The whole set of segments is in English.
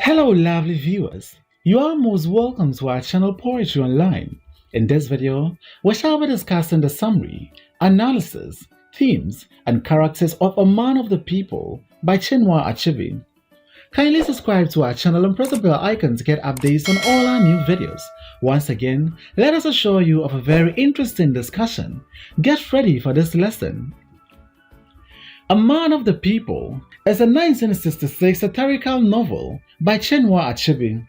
Hello lovely viewers, you are most welcome to our channel Poetry Online. In this video, we shall be discussing the summary, analysis, themes, and characters of A Man of the People by Chinua Achebe. Kindly subscribe to our channel and press the bell icon to get updates on all our new videos. Once again, let us assure you of a very interesting discussion. Get ready for this lesson. A Man of the People is a 1966 satirical novel by Chinua Achebe.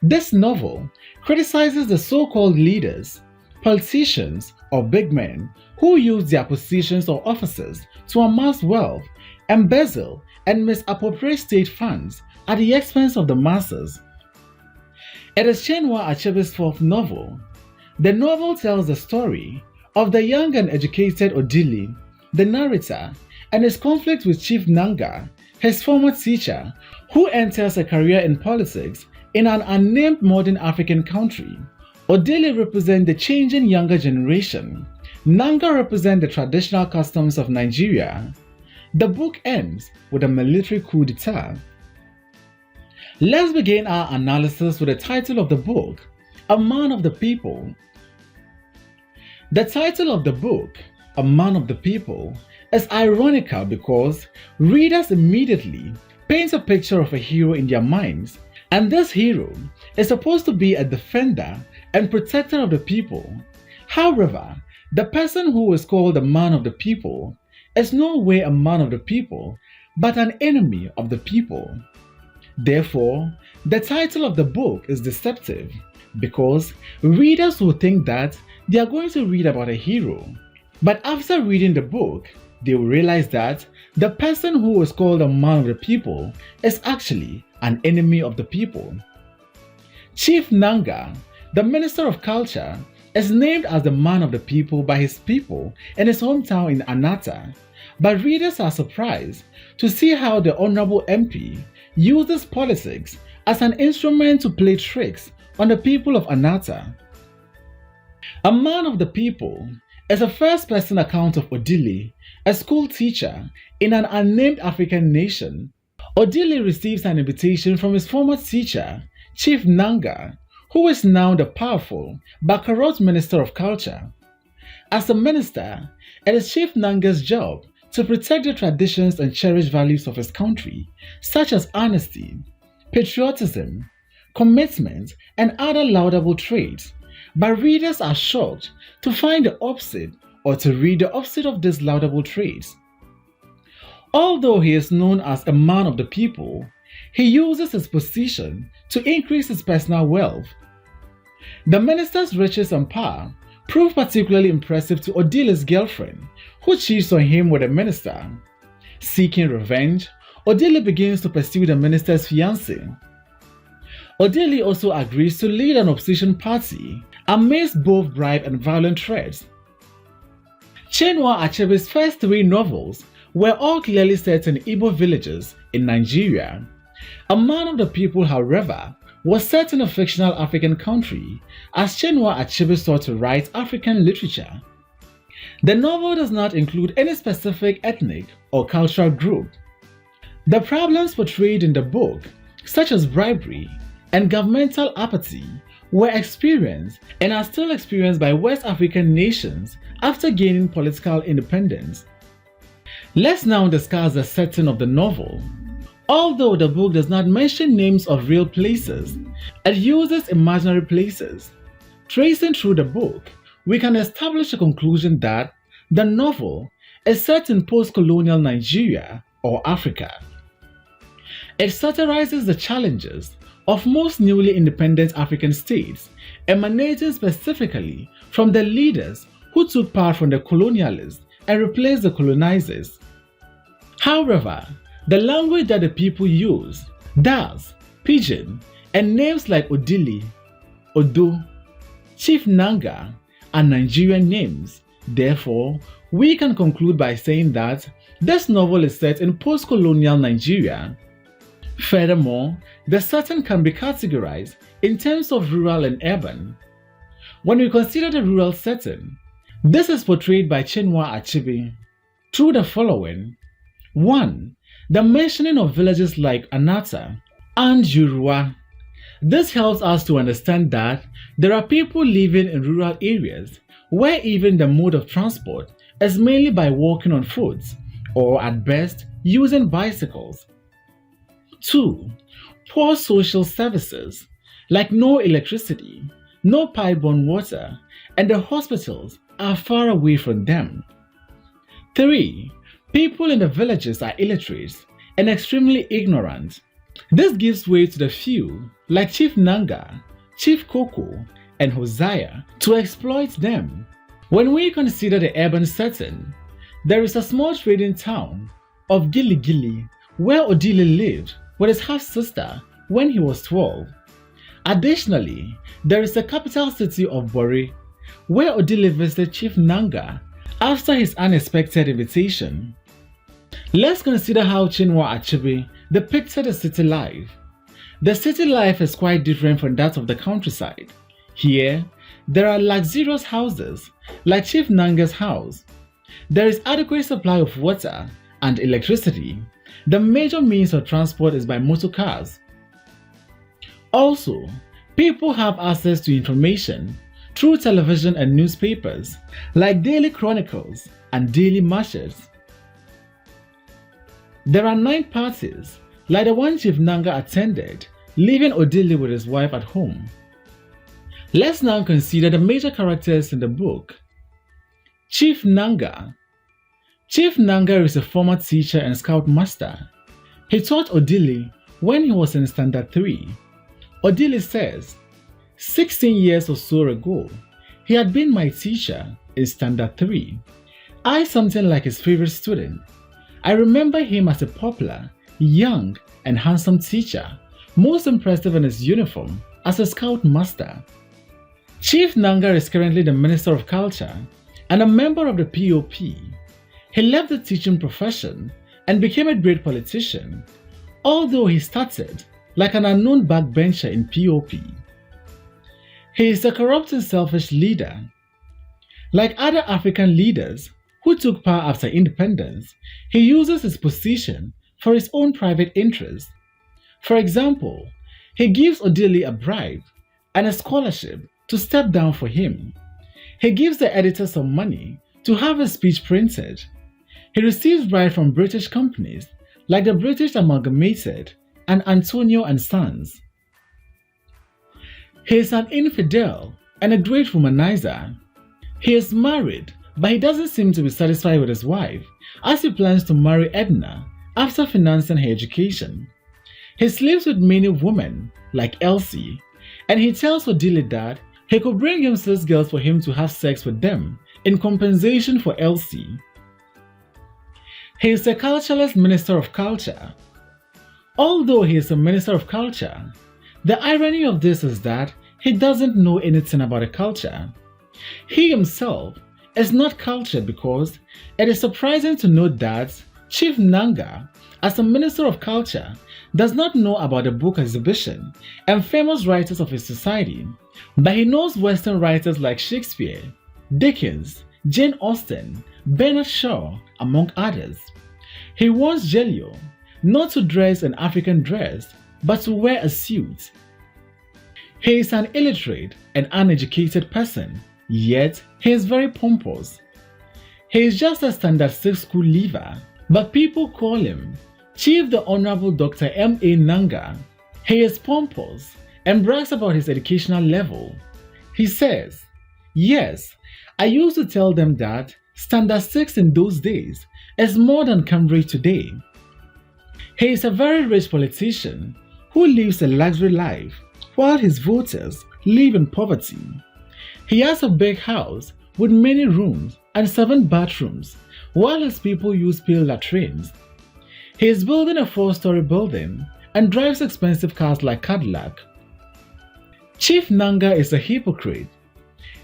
This novel criticizes the so-called leaders, politicians, or big men who use their positions or offices to amass wealth, embezzle, and misappropriate state funds at the expense of the masses. It is Chinua Achebe's fourth novel. The novel tells the story of the young and educated Odili, the narrator, and his conflict with Chief Nanga, his former teacher, who enters a career in politics in an unnamed modern African country. Odili represents the changing younger generation. Nanga represents the traditional customs of Nigeria. The book ends with a military coup d'etat. Let's begin our analysis with the title of the book, A Man of the People. The title of the book, A Man of the People, is ironical because readers immediately paint a picture of a hero in their minds, and this hero is supposed to be a defender and protector of the people. However, the person who is called a man of the people is no way a man of the people, but an enemy of the people. Therefore, the title of the book is deceptive because readers will think that they are going to read about a hero, but after reading the book, they will realize that the person who is called a man of the people is actually an enemy of the people. Chief Nanga, the Minister of Culture, is named as the man of the people by his people in his hometown in Anata, but readers are surprised to see how the Honorable MP uses politics as an instrument to play tricks on the people of Anata. A Man of the People is a first-person account of Odili, a school teacher in an unnamed African nation. Odili receives an invitation from his former teacher, Chief Nanga, who is now the powerful but corrupt Minister of Culture. As a minister, it is Chief Nanga's job to protect the traditions and cherished values of his country, such as honesty, patriotism, commitment, and other laudable traits. But readers are shocked to find the opposite or to read the opposite of these laudable traits. Although he is known as a man of the people, he uses his position to increase his personal wealth. The minister's riches and power prove particularly impressive to Odili's girlfriend, who cheats on him with a minister. Seeking revenge, Odili begins to pursue the minister's fiancée. Odili also agrees to lead an opposition party amidst both bribe and violent threats. Chinua Achebe's first three novels were all clearly set in Igbo villages in Nigeria. A Man of the People, however, was set in a fictional African country as Chinua Achebe sought to write African literature. The novel does not include any specific ethnic or cultural group. The problems portrayed in the book, such as bribery and governmental apathy, were experienced and are still experienced by West African nations after gaining political independence. Let's now discuss the setting of the novel. Although the book does not mention names of real places, it uses imaginary places. Tracing through the book, we can establish a conclusion that the novel is set in post-colonial Nigeria or Africa. It satirizes the challenges of most newly independent African states, emanating specifically from the leaders who took part from the colonialists and replaced the colonizers. However, the language that the people use, Das, Pidgin, and names like Odili, Odo, Chief Nanga, and Nigerian names. Therefore, we can conclude by saying that this novel is set in post-colonial Nigeria. Furthermore, the setting can be categorized in terms of rural and urban. When we consider the rural setting, this is portrayed by Chinua Achebe through the following. 1. The mentioning of villages like Anata, and Yoruba. This helps us to understand that there are people living in rural areas where even the mode of transport is mainly by walking on foot or at best using bicycles. 2. Poor social services like no electricity, no pipe-borne water, and the hospitals are far away from them. 3. People in the villages are illiterate and extremely ignorant. This gives way to the few, like Chief Nanga, Chief Koko, and Hosea, to exploit them. When we consider the urban setting, there is a small trading town of Gili where Odili lived with his half-sister when he was 12. Additionally, there is the capital city of Bori, where Odili visited Chief Nanga after his unexpected invitation. Let's consider how Chinua Achebe depicted the city life. The city life is quite different from that of the countryside. Here, there are luxurious houses like Chief Nanga's house. There is adequate supply of water and electricity. The major means of transport is by motor cars. Also, people have access to information through television and newspapers like daily chronicles and daily marches. There are 9 parties, like the one Chief Nanga attended, leaving Odili with his wife at home. Let's now consider the major characters in the book. Chief Nanga. Chief Nanga is a former teacher and scoutmaster. He taught Odili when he was in Standard 3. Odili says, 16 years or so ago, he had been my teacher in Standard 3. I something like his favorite student. I remember him as a popular, young, and handsome teacher, most impressive in his uniform as a scoutmaster. Chief Nanga is currently the Minister of Culture and a member of the POP. He left the teaching profession and became a great politician, although he started like an unknown backbencher in POP. He is a corrupt and selfish leader. Like other African leaders who took power after independence, he uses his position for his own private interests. For example, he gives Odili a bribe and a scholarship to step down for him. He gives the editor some money to have his speech printed. He receives bribes from British companies like the British Amalgamated and Antonio and Sons. He is an infidel and a great womanizer. He is married, but he doesn't seem to be satisfied with his wife, as he plans to marry Edna after financing her education. He sleeps with many women, like Elsie, and he tells Odili that he could bring him 6 girls for him to have sex with them in compensation for Elsie. He is a cultureless Minister of Culture. Although he is a Minister of Culture, the irony of this is that he doesn't know anything about the culture. He himself is not cultured because it is surprising to note that Chief Nanga, as a Minister of Culture, does not know about the book exhibition and famous writers of his society, but he knows Western writers like Shakespeare, Dickens, Jane Austen, Bernard Shaw, among others. He wants Jelio not to dress an African dress, but to wear a suit. He is an illiterate and uneducated person, yet he is very pompous. He is just a standard 6 school leaver, but people call him Chief the Honorable Dr. M.A. Nanga. He is pompous and brags about his educational level. He says, "Yes, I used to tell them that Standard 6 in those days is more than Cambridge today." He is a very rich politician who lives a luxury life while his voters live in poverty. He has a big house with many rooms and 7 bathrooms, while his people use pale latrines. He is building a 4-story building and drives expensive cars like Cadillac. Chief Nanga is a hypocrite.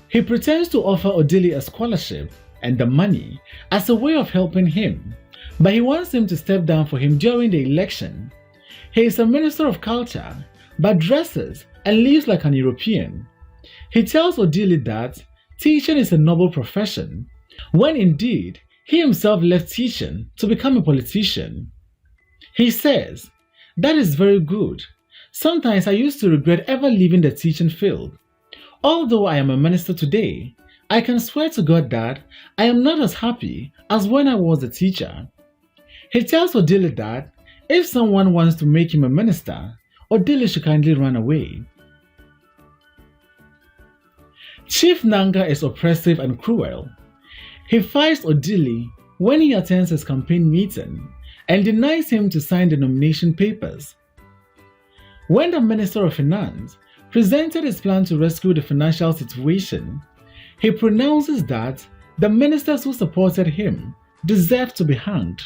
He pretends to offer Odili a scholarship and the money as a way of helping him, but he wants him to step down for him during the election. He is a Minister of Culture, but dresses and lives like an European. He tells Odili that teaching is a noble profession, when indeed he himself left teaching to become a politician. He says, "That is very good, Sometimes I used to regret ever leaving the teaching field. Although I am a minister today, I can swear to God that I am not as happy as when I was a teacher. He tells Odili that if someone wants to make him a minister, Odili should kindly run away. Chief Nanga is oppressive and cruel. He fights Odili when he attends his campaign meeting and denies him to sign the nomination papers. When the Minister of Finance presented his plan to rescue the financial situation, he pronounces that the ministers who supported him deserve to be hanged.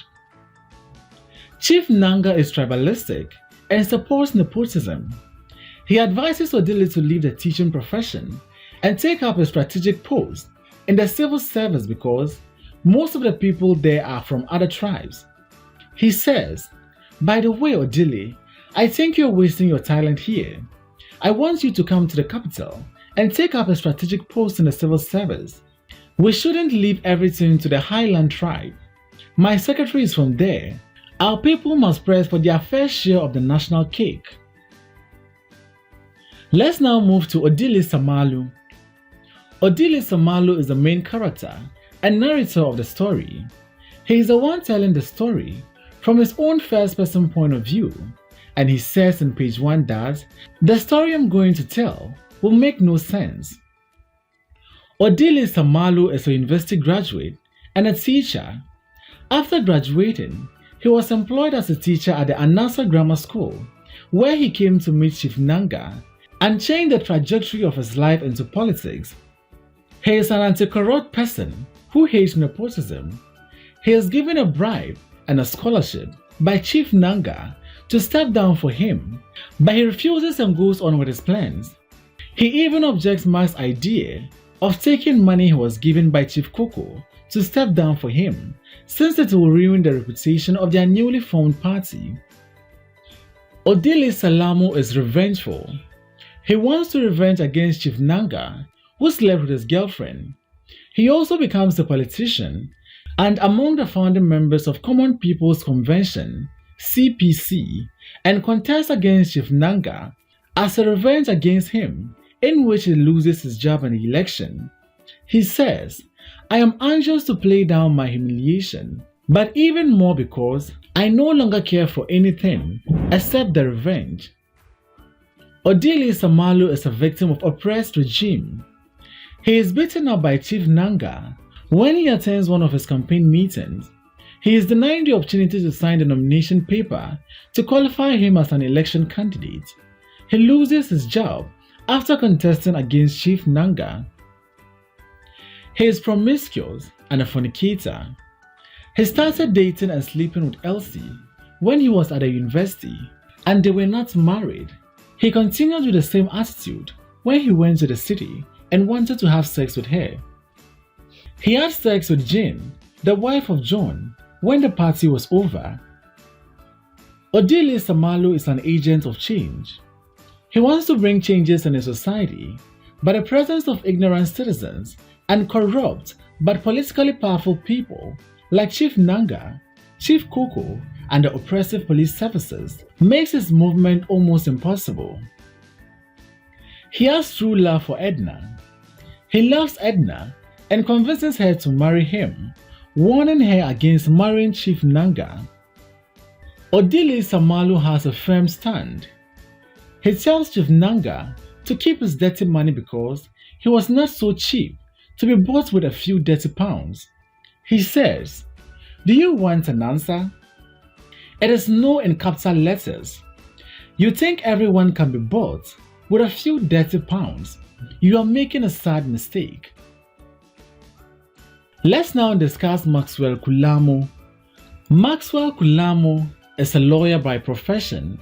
Chief Nanga is tribalistic and supports nepotism. He advises Odili to leave the teaching profession and take up a strategic post in the civil service because most of the people there are from other tribes. He says, "By the way, Odili, I think you're wasting your talent here. I want you to come to the capital and take up a strategic post in the civil service. We shouldn't leave everything to the Highland tribe. My secretary is from there. Our people must press for their fair share of the national cake." Let's now move to Odili Samalu. Odili Samalu is the main character and narrator of the story. He is the one telling the story from his own first-person point of view, and he says in page 1 that the story I'm going to tell will make no sense. Odili Samalu is a university graduate and a teacher. After graduating, he was employed as a teacher at the Anasa Grammar School, where he came to meet Chief Nanga and changed the trajectory of his life into politics. He is an anti-corrupt person who hates nepotism. He is given a bribe and a scholarship by Chief Nanga to step down for him, but he refuses and goes on with his plans. He even objects Mark's idea of taking money he was given by Chief Koko to step down for him, since it will ruin the reputation of their newly formed party. Odili Salamu is revengeful. He wants to revenge against Chief Nanga, who slept with his girlfriend. He also becomes a politician and among the founding members of Common People's Convention, CPC, and contests against Chief Nanga as a revenge against him, in which he loses his job in the election. He says, "I am anxious to play down my humiliation, but even more because I no longer care for anything except the revenge." Odili Samalu is a victim of oppressed regime. He is beaten up by Chief Nanga when he attends one of his campaign meetings. He is denied the opportunity to sign the nomination paper to qualify him as an election candidate. He loses his job after contesting against Chief Nanga. He is promiscuous and a fornicator. He started dating and sleeping with Elsie when he was at a university, and they were not married. He continued with the same attitude when he went to the city and wanted to have sex with her. He had sex with Jane, the wife of John, when the party was over. Odili Samalu is an agent of change. He wants to bring changes in his society, but the presence of ignorant citizens and corrupt but politically powerful people like Chief Nanga, Chief Koko, and the oppressive police services makes his movement almost impossible. He has true love for Edna. He loves Edna and convinces her to marry him, warning her against marrying Chief Nanga. Odili Samalu has a firm stand. He tells Chief Nanga to keep his dirty money because he was not so cheap to be bought with a few dirty pounds. He says, "Do you want an answer?" It is no in capital letters. You think everyone can be bought with a few dirty pounds? You are making a sad mistake. Let's now discuss Maxwell Kulamu. Maxwell Kulamu is a lawyer by profession.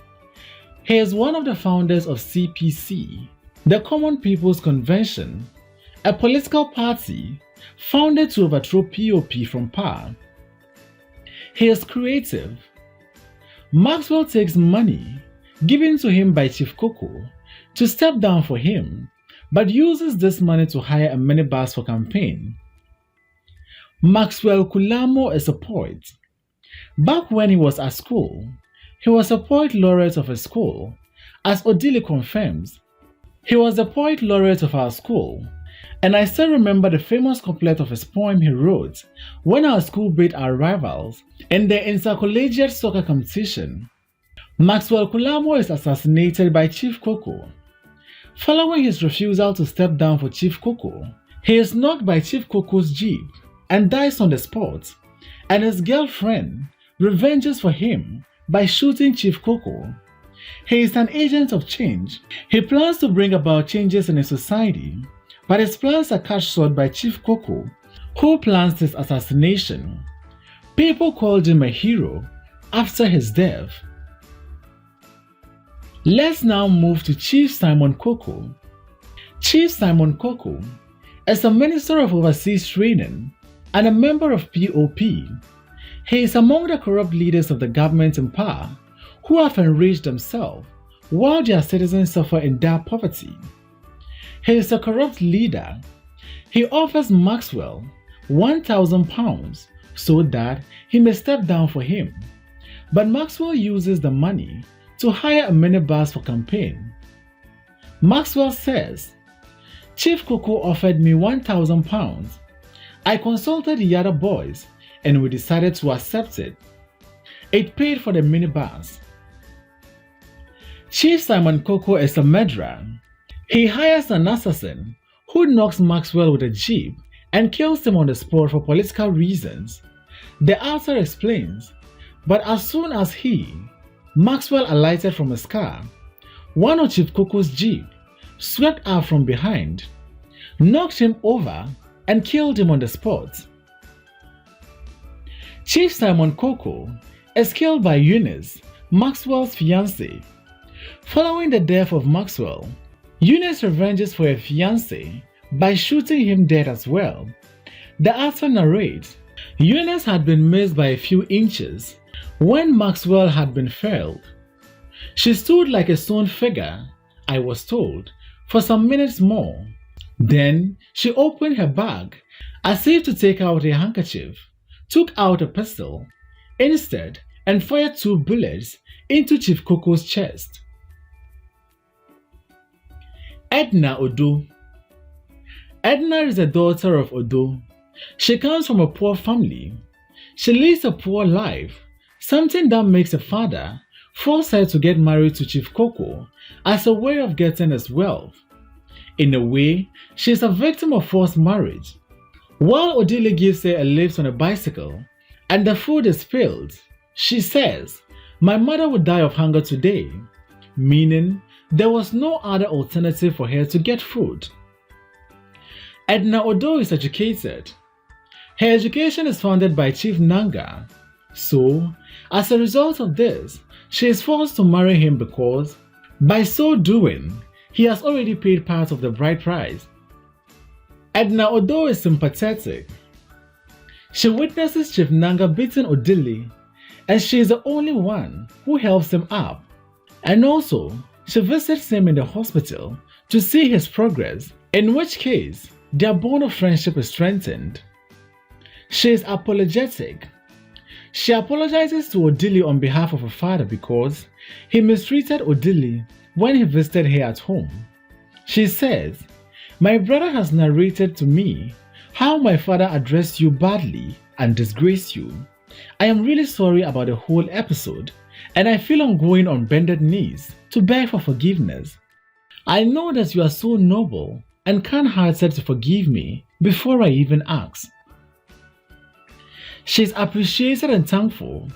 He is one of the founders of CPC, the Common People's Convention, a political party founded to overthrow POP from power. He is creative. Maxwell takes money given to him by Chief Koko to step down for him, but uses this money to hire a minibus for campaign. Maxwell Kulamu is a poet. Back when he was at school, he was a poet laureate of his school As Odili confirms, he was the poet laureate of our school, and I still remember the famous couplet of his poem he wrote when our school beat our rivals in the intercollegiate soccer competition. Maxwell Kulamo is assassinated by Chief Coco. Following his refusal to step down for Chief Coco, he is knocked by Chief Coco's jeep and dies on the spot, and his girlfriend revenges for him by shooting Chief Coco. He is an agent of change. He plans to bring about changes in his society, but his plans are cut short by Chief Coco, who plans his assassination. People called him a hero after his death. Let's now move to Chief Simon Coco. Chief Simon Coco is a Minister of Overseas Training and a member of POP. He is among the corrupt leaders of the government in power who have enriched themselves while their citizens suffer in dire poverty. He is a corrupt leader. He offers Maxwell £1,000 so that he may step down for him, but Maxwell uses the money to hire a minibus for campaign. Maxwell says, "Chief Coco offered me £1,000. I consulted the other boys and we decided to accept it. It paid for the minibus." Chief Simon Coco is a murderer. He hires an assassin who knocks Maxwell with a jeep and kills him on the spot for political reasons. The author explains, but as soon as Maxwell alighted from his car, one of Chief Coco's jeep swept up from behind, knocked him over, and killed him on the spot. Chief Simon Coco is killed by Eunice, Maxwell's fiancée. Following the death of Maxwell, Eunice revenges for her fiancé by shooting him dead as well. The author narrates, Eunice had been missed by a few inches when Maxwell had been felled. She stood like a stone figure, I was told, for some minutes more. Then she opened her bag as if to take out a handkerchief, took out a pistol instead, and fired 2 bullets into Chief Coco's chest. Edna Odo. Edna is the daughter of Odo. She comes from a poor family. She leads a poor life, something that makes her father force her to get married to Chief Coco as a way of getting his wealth. In a way, she is a victim of forced marriage. While Odili gives her a lift on a bicycle and the food is spilled, she says, "My mother would die of hunger today," meaning there was no other alternative for her to get food. Edna Odo is educated. Her education is funded by Chief Nanga. So, as a result of this, she is forced to marry him because, by so doing, he has already paid part of the bride price. Edna Odo is sympathetic. She witnesses Chief Nanga beating Odili, and she is the only one who helps him up. And also, she visits him in the hospital to see his progress, in which case, their bond of friendship is strengthened. She is apologetic. She apologizes to Odili on behalf of her father because he mistreated Odili when he visited her at home. She says, "My brother has narrated to me how my father addressed you badly and disgraced you. I am really sorry about the whole episode, and I feel I'm going on bended knees to beg for forgiveness. I know that you are so noble and kind-hearted to forgive me before I even ask." She is appreciated and thankful.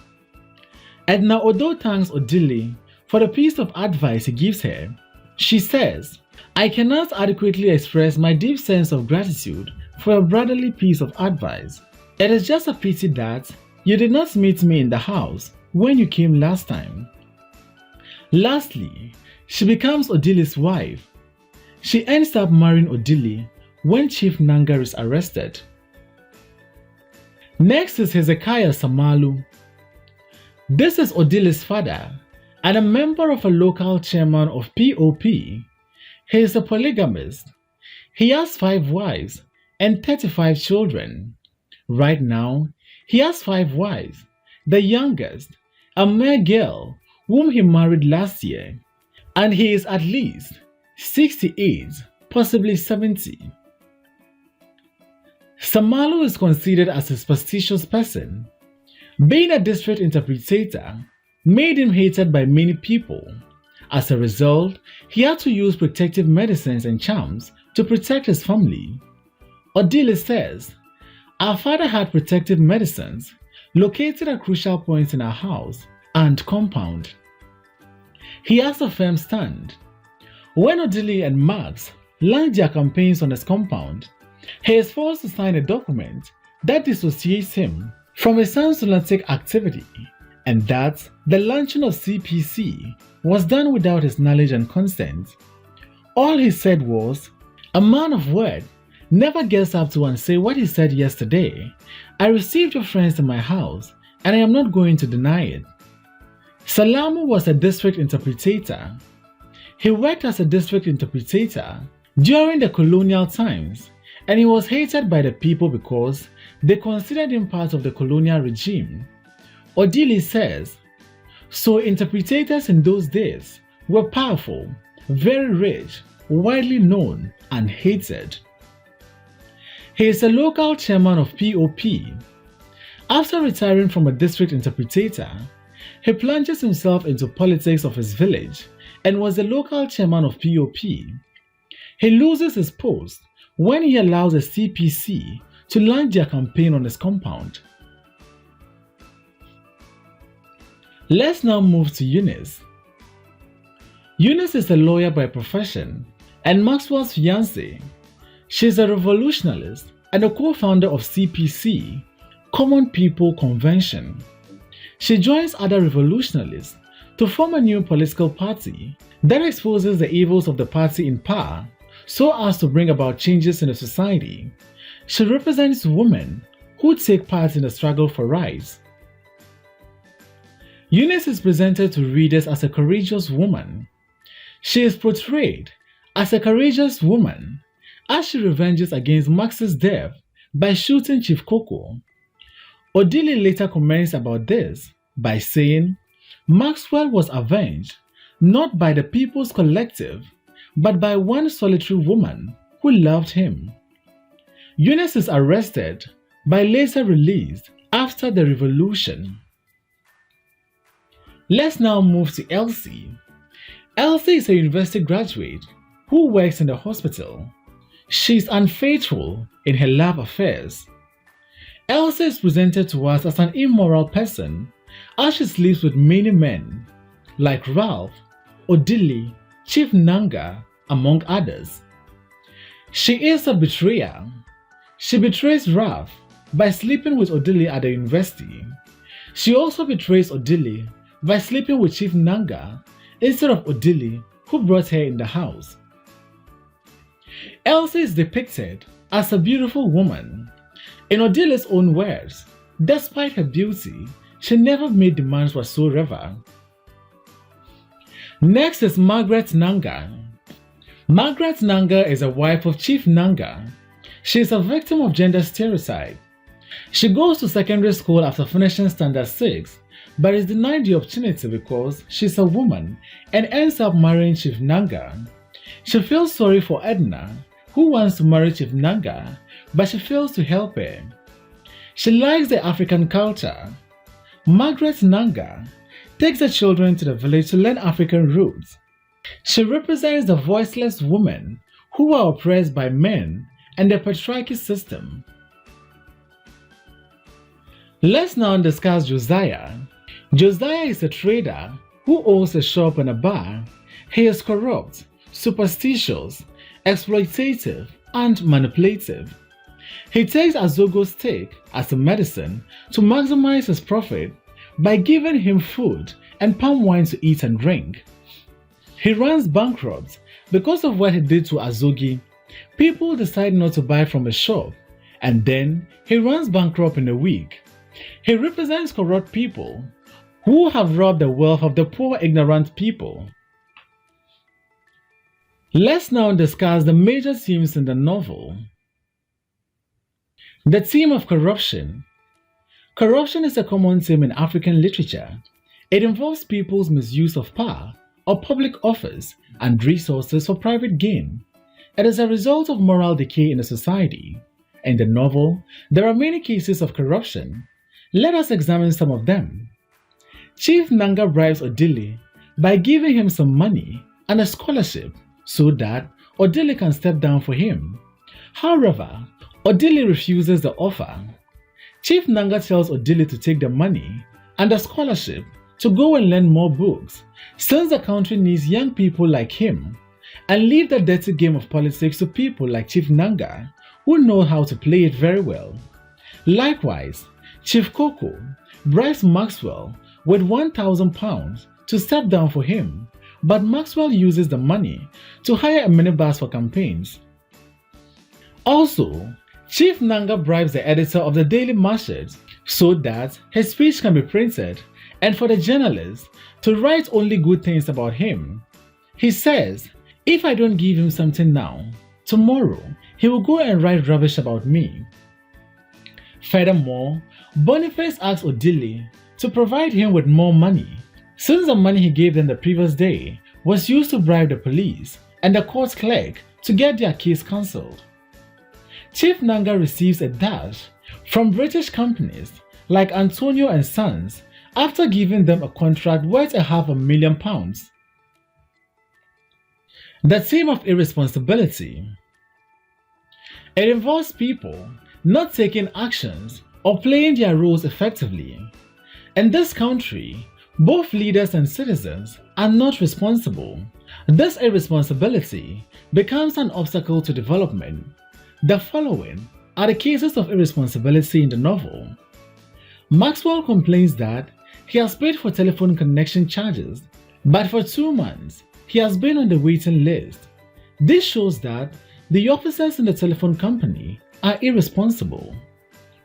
Edna Odo thanks Odili for the piece of advice he gives her. She says, "I cannot adequately express my deep sense of gratitude for a brotherly piece of advice. It is just a pity that you did not meet me in the house when you came last time." Lastly, she becomes Odili's wife. She ends up marrying Odili when Chief Nanga is arrested. Next is Hezekiah Samalu. This is Odili's father and a member of a local chairman of POP. He is a polygamist. He has 5 wives and 35 children. Right now, he has 5 wives. The youngest, a mere girl whom he married last year. and he is at least 68, possibly 70. Samalu is considered as a superstitious person. Being a district interpretator made him hated by many people. As a result, he had to use protective medicines and charms to protect his family. Odili says, "Our father had protective medicines located at crucial points in our house and compound. He has a firm stand. When Odili and Max launched their campaigns on his compound, he is forced to sign a document that dissociates him from his son's lunatic activity, and that the launching of CPC was done without his knowledge and consent. All he said was, 'A man of word never gets up to and say what he said yesterday. I received your friends in my house, and I am not going to deny it.'" Salamu was a district interpretator. He worked as a district interpretator during the colonial times, and he was hated by the people because they considered him part of the colonial regime. Odili says, "So interpreters in those days were powerful, very rich, widely known, and hated." He is a local chairman of POP. After retiring from a district interpretator, he plunges himself into politics of his village and was the local chairman of POP. He loses his post when he allows the CPC to launch their campaign on his compound. Let's now move to Eunice. Eunice is a lawyer by profession and Maxwell's fiancée. She is a revolutionist and a co-founder of CPC, Common People Convention. She joins other revolutionists to form a new political party that exposes the evils of the party in power so as to bring about changes in the society. She represents women who take part in the struggle for rights. Eunice is presented to readers as a courageous woman. She is portrayed as a courageous woman as she revenges against Max's death by shooting Chief Coco. Odili later comments about this by saying, "Maxwell was avenged not by the people's collective, but by one solitary woman who loved him." Eunice is arrested but later released after the revolution. Let's now move to Elsie. Elsie is a university graduate who works in the hospital. She is unfaithful in her love affairs. Elsie is presented to us as an immoral person as she sleeps with many men, like Ralph, Odili, Chief Nanga, among others. She is a betrayer. She betrays Ralph by sleeping with Odili at the university. She also betrays Odili by sleeping with Chief Nanga instead of Odili, who brought her in the house. Elsie is depicted as a beautiful woman. In Odili's own words, despite her beauty, she never made demands whatsoever. Next is Margaret Nanga. Margaret Nanga is a wife of Chief Nanga. She is a victim of gender stereotype. She goes to secondary school after finishing Standard 6, but is denied the opportunity because she's a woman and ends up marrying Chief Nanga. She feels sorry for Edna, who wants to marry Chief Nanga, but she fails to help her. She likes the African culture. Margaret Nanga takes the children to the village to learn African roots. She represents the voiceless women who are oppressed by men and the patriarchy system. Let's now discuss Josiah. Josiah is a trader who owns a shop and a bar. He is corrupt, superstitious, exploitative, and manipulative. He takes Azogo's steak as a medicine to maximize his profit by giving him food and palm wine to eat and drink. He runs bankrupt because of what he did to Azogi. People decide not to buy from his shop, and then he runs bankrupt in a week. He represents corrupt people who have robbed the wealth of the poor, ignorant people. Let's now discuss the major themes in the novel. The theme of corruption. Corruption is a common theme in African literature. It involves people's misuse of power or public office and resources for private gain. It is a result of moral decay in the society. In the novel, there are many cases of corruption. Let us examine some of them. Chief Nanga bribes Odili by giving him some money and a scholarship so that Odili can step down for him. However, Odili refuses the offer. Chief Nanga tells Odili to take the money and the scholarship to go and learn more books, since the country needs young people like him, and leave the dirty game of politics to people like Chief Nanga, who know how to play it very well. Likewise, Chief Coco bribes Maxwell with £1,000 to step down for him, but Maxwell uses the money to hire a minibus for campaigns. Also, Chief Nanga bribes the editor of the Daily Mashers so that his speech can be printed and for the journalists to write only good things about him. He says, if I don't give him something now, tomorrow he will go and write rubbish about me. Furthermore, Boniface asks Odili to provide him with more money, since the money he gave them the previous day was used to bribe the police and the court clerk to get their case cancelled. Chief Nanga receives a dash from British companies like Antonio and Sons after giving them a contract worth £500,000. The theme of irresponsibility. It involves people not taking actions or playing their roles effectively. In this country, both leaders and citizens are not responsible. This irresponsibility becomes an obstacle to development. The following are the cases of irresponsibility in the novel. Maxwell complains that he has paid for telephone connection charges, but for 2 months he has been on the waiting list. This shows that the officers in the telephone company are irresponsible.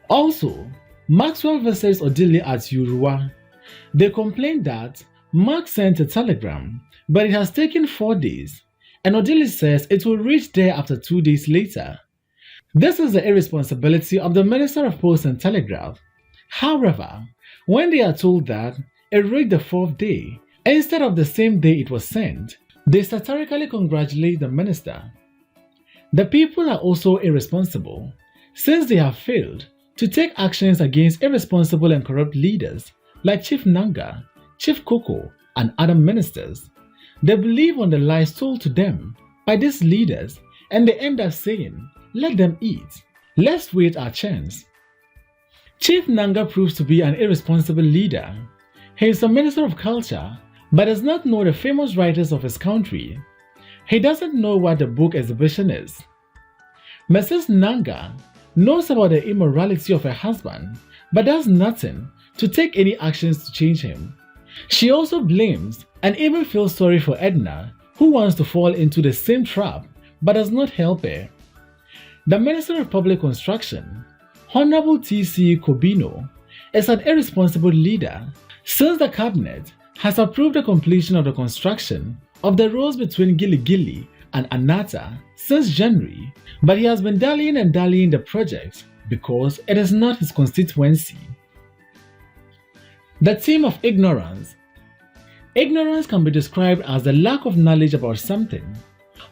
Also, Maxwell visits Odili at Urua. They complain that Mark sent a telegram, but it has taken 4 days, and Odili says it will reach there after 2 days later. This is the irresponsibility of the Minister of Post and Telegraph. However, when they are told that it reached the 4th day instead of the same day it was sent, they satirically congratulate the minister. The people are also irresponsible, since they have failed to take actions against irresponsible and corrupt leaders like Chief Nanga, Chief Coco, and other ministers. They believe on the lies told to them by these leaders, and they end up saying, let them eat. Let's wait our chance. Chief Nanga proves to be an irresponsible leader. He is a minister of culture, but does not know the famous writers of his country. He doesn't know what the book exhibition is. Mrs. Nanga knows about the immorality of her husband, but does nothing to take any actions to change him. She also blames and even feels sorry for Edna, who wants to fall into the same trap but does not help her. The Minister of Public Construction, Honorable T.C. Kobino, is an irresponsible leader, since the cabinet has approved the completion of the construction of the roads between Gili Gili and Anata since January, but he has been dallying the project because it is not his constituency. The theme of ignorance. Ignorance can be described as the lack of knowledge about something.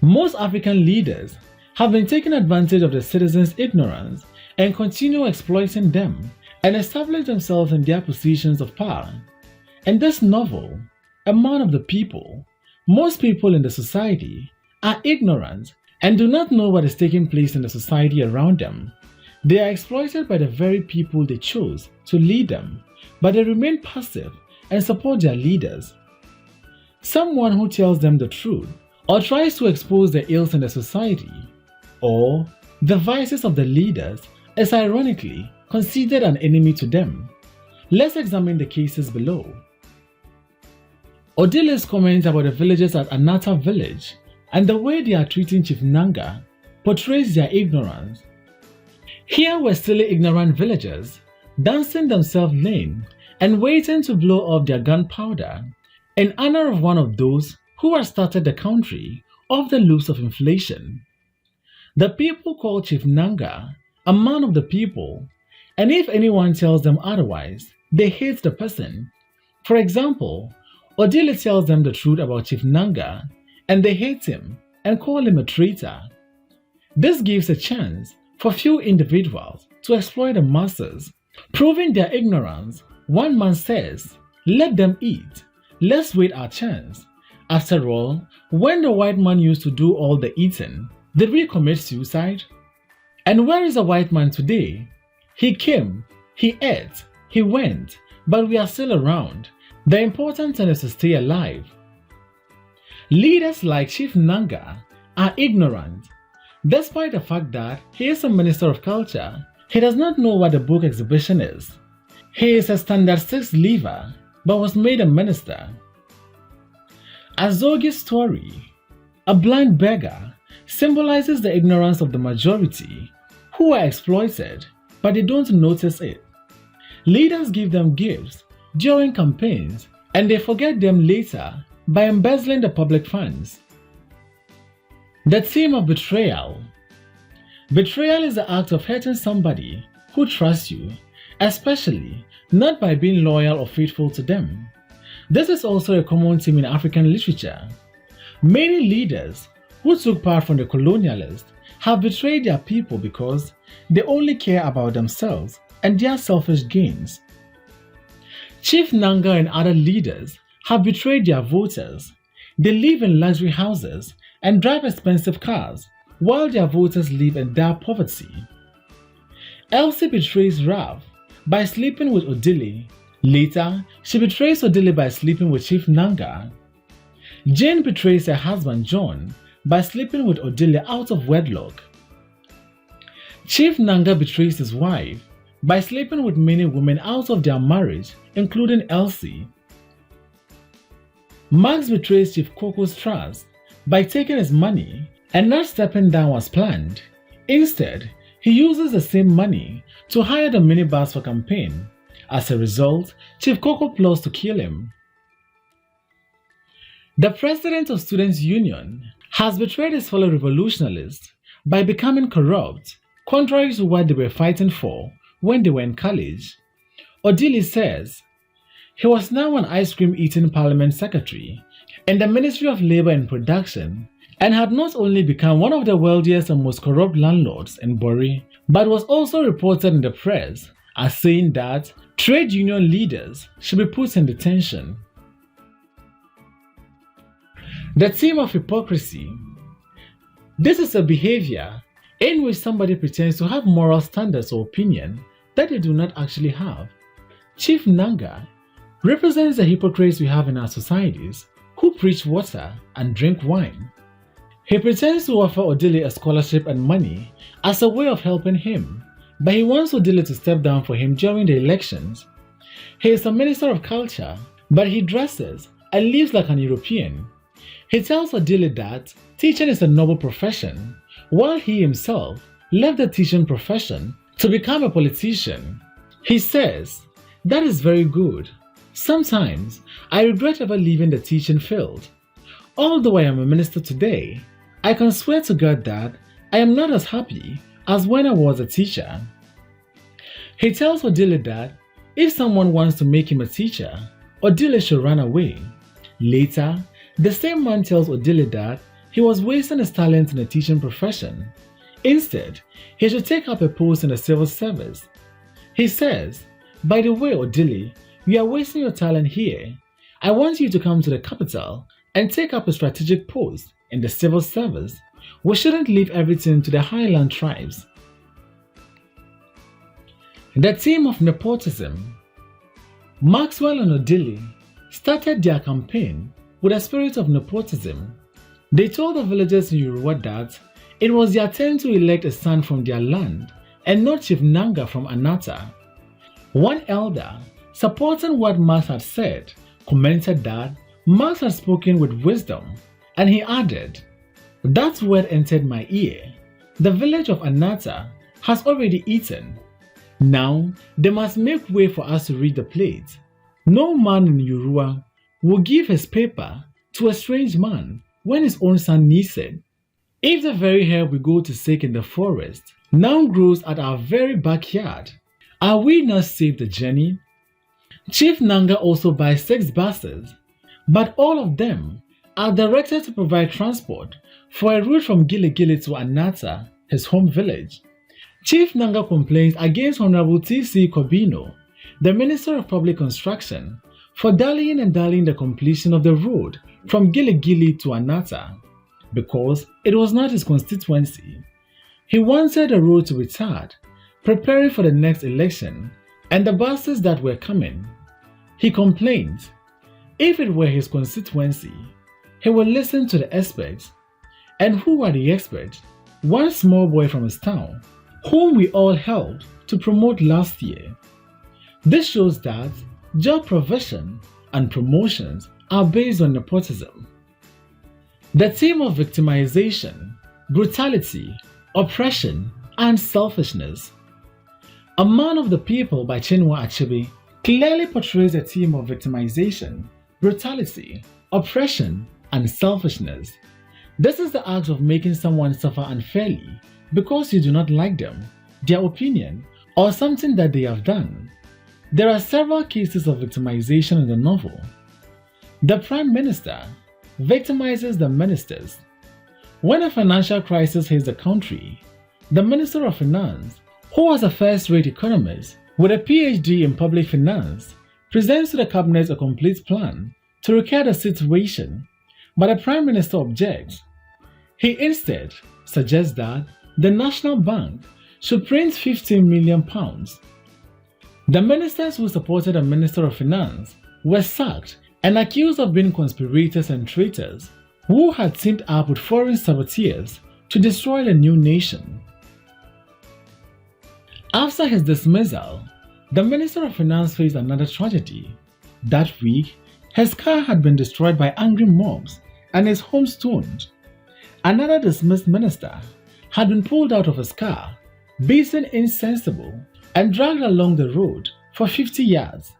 Most African leaders have been taking advantage of the citizens' ignorance and continue exploiting them and establish themselves in their positions of power. In this novel, A Man of the People, most people in the society are ignorant and do not know what is taking place in the society around them. They are exploited by the very people they chose to lead them, but they remain passive and support their leaders. Someone who tells them the truth or tries to expose the ills in the society or the vices of the leaders is ironically considered an enemy to them. Let's examine the cases below. Odili's comments about the villagers at Anata village and the way they are treating Chief Nanga portrays their ignorance. Here were silly ignorant villagers dancing themselves lame and waiting to blow off their gunpowder in honor of one of those who had started the country off the loops of inflation. The people call Chief Nanga a man of the people, and if anyone tells them otherwise, they hate the person. For example, Odili tells them the truth about Chief Nanga, and they hate him and call him a traitor. This gives a chance for few individuals to exploit the masses. Proving their ignorance, one man says, "Let them eat. Let's wait our chance." After all, when the white man used to do all the eating, did we commit suicide? And where is the white man today? He came, he ate, he went, but we are still around. The important thing is to stay alive. Leaders like Chief Nanga are ignorant. Despite the fact that he is a minister of culture, he does not know what a book exhibition is. He is a standard 6 leaver, but was made a minister. Azogi's story, a blind beggar, symbolizes the ignorance of the majority who are exploited, but they don't notice it. Leaders give them gifts during campaigns and they forget them later by embezzling the public funds. The theme of betrayal. Betrayal is the act of hurting somebody who trusts you, especially not by being loyal or faithful to them. This is also a common theme in African literature. Many leaders who took part from the colonialists have betrayed their people because they only care about themselves and their selfish gains. Chief Nanga and other leaders have betrayed their voters. They live in luxury houses and drive expensive cars, while their voters live in dire poverty. Elsie betrays Rav by sleeping with Odili. Later, she betrays Odili by sleeping with Chief Nanga. Jane betrays her husband John by sleeping with Odili out of wedlock. Chief Nanga betrays his wife by sleeping with many women out of their marriage, including Elsie. Max betrays Chief Coco's trust by taking his money and not stepping down as planned. Instead, he uses the same money to hire the minibus for campaign. As a result, Chief Coco plots to kill him. The president of Students' Union has betrayed his fellow revolutionists by becoming corrupt, contrary to what they were fighting for when they were in college. Odili says he was now an ice cream eating parliament secretary in the Ministry of Labor and Production and had not only become one of the wealthiest and most corrupt landlords in Bori, but was also reported in the press as saying that trade union leaders should be put in detention. The theme of hypocrisy. This is a behavior in which somebody pretends to have moral standards or opinion that they do not actually have. Chief Nanga represents the hypocrites we have in our societies who preach water and drink wine. He pretends to offer Odili a scholarship and money as a way of helping him, but he wants Odili to step down for him during the elections. He is a minister of culture, but he dresses and lives like an European. He tells Odili that teaching is a noble profession, while he himself left the teaching profession to become a politician. He says, "That is very good. Sometimes I regret ever leaving the teaching field. Although I am a minister today, I can swear to God that I am not as happy as when I was a teacher." He tells Odili that if someone wants to make him a teacher, Odili should run away. Later, the same man tells Odili that he was wasting his talent in the teaching profession. Instead, he should take up a post in the civil service. He says, "By the way, Odili, you are wasting your talent here. I want you to come to the capital and take up a strategic post in the civil service. We shouldn't leave everything to the highland tribes." The theme of nepotism. Maxwell and Odili started their campaign with a spirit of nepotism. They told the villagers in Yoruba that it was their turn to elect a son from their land and not Chief Nanga from Anata. One elder, supporting what Max had said, commented that Max had spoken with wisdom, and he added, "That word entered my ear. The village of Anata has already eaten. Now they must make way for us to read the plate. No man in Yoruba will give his paper to a strange man when his own son needs it. If the very hair we go to seek in the forest now grows at our very backyard, are we not saved the journey?" Chief Nanga also buys 6 buses, but all of them are directed to provide transport for a route from Gili to Anata, his home village. Chief Nanga complains against Honorable T.C. Kobino, the Minister of Public Construction, for dallying the completion of the road from Gili to Anata because it was not his constituency. He wanted the road to be tarred, preparing for the next election and the buses that were coming. He complained, if it were his constituency, he would listen to the experts. And who were the experts? One small boy from his town, whom we all helped to promote last year. This shows that job provision and promotions are based on nepotism. The theme of victimization, brutality, oppression, and selfishness. A Man of the People by Chinua Achebe clearly portrays a theme of victimization, brutality, oppression, and selfishness. This is the act of making someone suffer unfairly because you do not like them, their opinion, or something that they have done. There are several cases of victimization in the novel. The Prime Minister victimizes the ministers. When a financial crisis hits the country, the Minister of Finance, who was a first-rate economist with a PhD in public finance, presents to the cabinet a complete plan to repair the situation, but the Prime Minister objects. He instead suggests that the National Bank should print £15 million. The ministers who supported the Minister of Finance were sacked and accused of being conspirators and traitors who had teamed up with foreign saboteurs to destroy the new nation. After his dismissal, the Minister of Finance faced another tragedy. That week, his car had been destroyed by angry mobs and his home stoned. Another dismissed minister had been pulled out of his car, beaten insensible, and dragged along the road for 50 yards.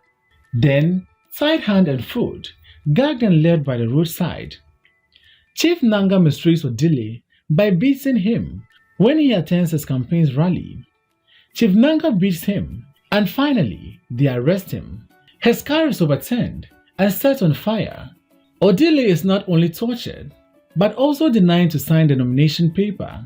Then, tied hand and foot, gagged and led by the roadside. Chief Nanga mistreats Odili by beating him when he attends his campaign's rally. Chief Nanga beats him, and finally, they arrest him. His car is overturned and set on fire. Odili is not only tortured, but also denied to sign the nomination paper.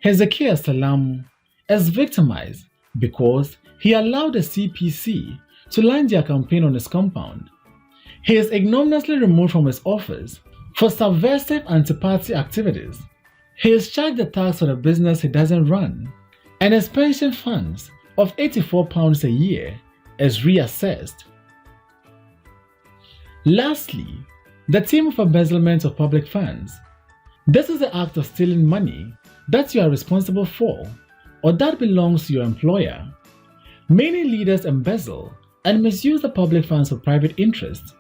Hezekiah Salamu is victimized because he allowed the CPC to launch their campaign on his compound. He is ignominiously removed from his office for subversive anti-party activities. He is charged the tax for the business he doesn't run, and his pension funds of £84 a year is reassessed. Lastly, the theme of embezzlement of public funds. This is the act of stealing money that you are responsible for or that belongs to your employer. Many leaders embezzle and misuse the public funds for private interests.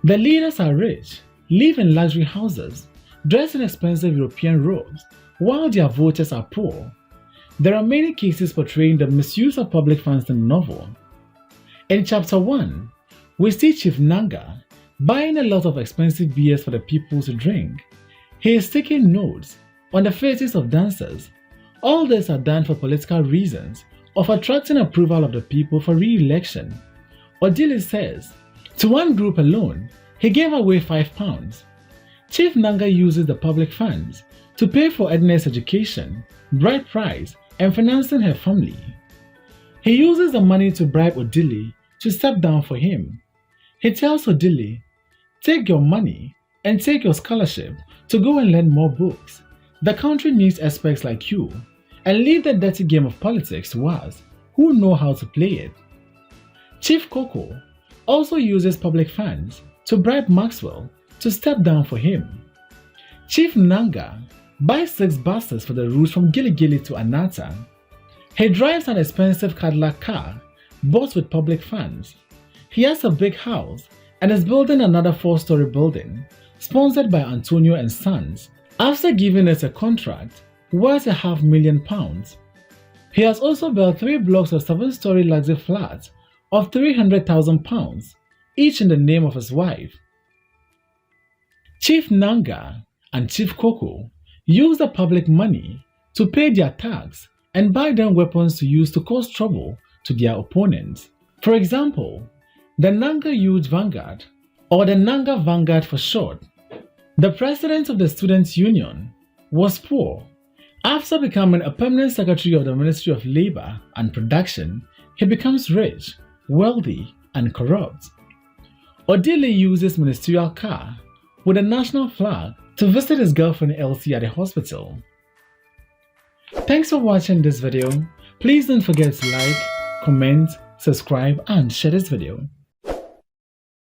The leaders are rich, live in luxury houses, dress in expensive European robes, while their voters are poor. There are many cases portraying the misuse of public funds in the novel. In Chapter 1, we see Chief Nanga buying a lot of expensive beers for the people to drink. He is taking notes on the faces of dancers. All this are done for political reasons of attracting approval of the people for re-election. Odili says, to one group alone, he gave away £5. Chief Nanga uses the public funds to pay for Edna's education, bride price, and financing her family. He uses the money to bribe Odili to step down for him. He tells Odili, take your money and take your scholarship to go and learn more books. The country needs experts like you, and leave the dirty game of politics to us who know how to play it. Chief Coco also uses public funds to bribe Maxwell to step down for him. Chief Nanga buys 6 buses for the route from Gili to Anata. He drives an expensive Cadillac car bought with public funds. He has a big house and is building another 4-story building sponsored by Antonio and Sons after giving it a contract worth £500,000. He has also built 3 blocks of 7-story luxury flats of £300,000, each in the name of his wife. Chief Nanga and Chief Coco use the public money to pay their tax and buy them weapons to use to cause trouble to their opponents. For example, the Nanga Youth Vanguard or the Nanga Vanguard for short. The president of the Students' Union was poor. After becoming a permanent secretary of the Ministry of Labor and Production, he becomes rich, wealthy, and corrupt. Odili uses ministerial car with a national flag to visit his girlfriend Elsie at the hospital. Thanks for watching this video. Please don't forget to like, comment, subscribe, and share this video.